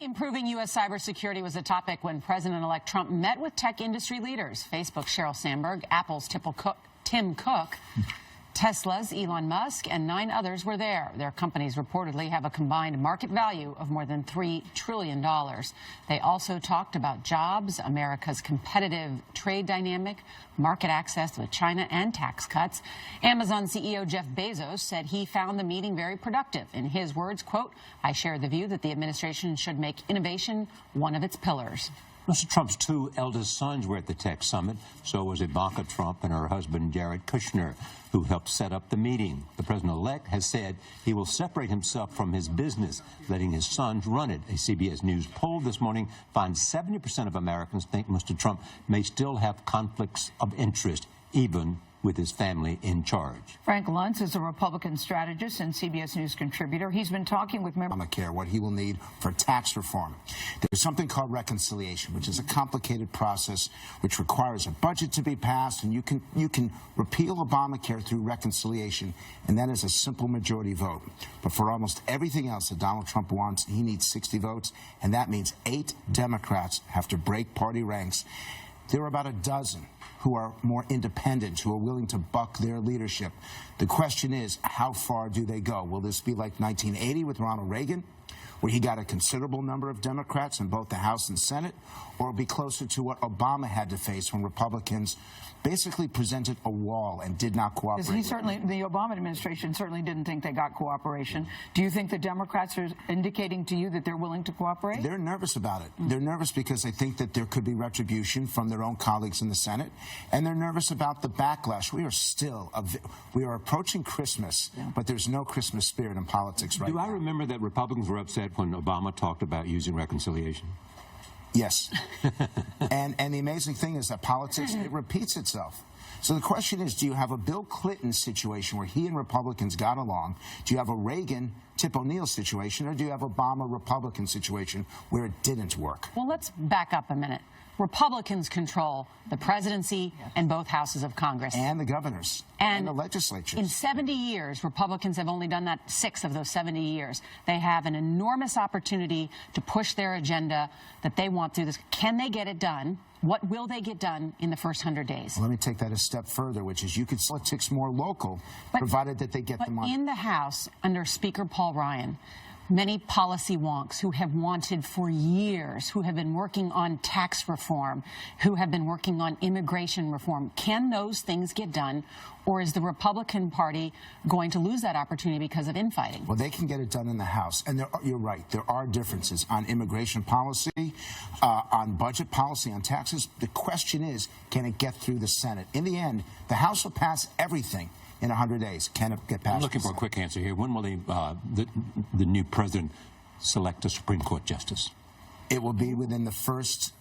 Improving U.S. cybersecurity was a topic when President-elect Trump met with tech industry leaders. Facebook's Sheryl Sandberg, Apple's Tim Cook, Tesla's Elon Musk, and 9 others were there. Their companies reportedly have a combined market value of more than $3 trillion. They also talked about jobs, America's competitive trade dynamic, market access with China, and tax cuts. Amazon CEO Jeff Bezos said he found the meeting very productive. In his words, quote, "I share the view that the administration should make innovation one of its pillars." Mr. Trump's 2 eldest sons were at the tech summit. So was Ivanka Trump and her husband, Jared Kushner, who helped set up the meeting. The president-elect has said he will separate himself from his business, letting his sons run it. A CBS News poll this morning finds 70% of Americans think Mr. Trump may still have conflicts of interest, even with his family in charge. Frank Luntz is a Republican strategist and CBS News contributor. He's been talking with members. Obamacare, what he will need for tax reform. There's something called reconciliation, which is a complicated process which requires a budget to be passed, and you can repeal Obamacare through reconciliation, and that is a simple majority vote. But for almost everything else that Donald Trump wants, he needs 60 votes, and that means 8 Democrats have to break party ranks. There are about a dozen who are more independent, who are willing to buck their leadership. The question is, how far do they go? Will this be like 1980 with Ronald Reagan, where he got a considerable number of Democrats in both the House and Senate, or will it be closer to what Obama had to face when Republicans basically presented a wall and did not cooperate? The Obama administration certainly didn't think they got cooperation. Do you think the Democrats are indicating to you that they're willing to cooperate? They're nervous about it. They're nervous because they think that there could be retribution from their own colleagues in the Senate, and they're nervous about the backlash. We are approaching Christmas, but there's no Christmas spirit in politics right now. Do I remember that Republicans were upset when Obama talked about using reconciliation? Yes. and the amazing thing is that politics, it repeats itself. So the question is, do you have a Bill Clinton situation where he and Republicans got along? Do you have a Reagan-Tip O'Neill situation? Or do you have Obama-Republican situation where it didn't work? Well, let's back up a minute. Republicans control the presidency and both houses of Congress. And the governors. And the legislatures. In 70 years, Republicans have only done that 6 of those 70 years. They have an enormous opportunity to push their agenda that they want through this. Can they get it done? What will they get done in the first 100 days? Well, let me take that a step further, which is you could politics more local, provided that they get the money. In the House, under Speaker Paul Ryan, many policy wonks who have wanted for years, who have been working on tax reform, who have been working on immigration reform. Can those things get done, or is the Republican Party going to lose that opportunity because of infighting? Well, they can get it done in the House. And you're right, there are differences on immigration policy, on budget policy, on taxes. The question is, can it get through the Senate? In the end, the House will pass everything in 100 days. Can it get passed? I'm looking for a quick answer here. When will the new president select a Supreme Court justice? It will be within the first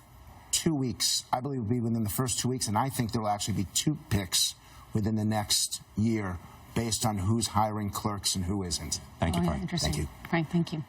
2 weeks. I believe it will be within the first 2 weeks, and I think there will actually be 2 picks within the next year based on who's hiring clerks and who isn't. Thank you, Frank. Interesting. Thank you. Frank, thank you.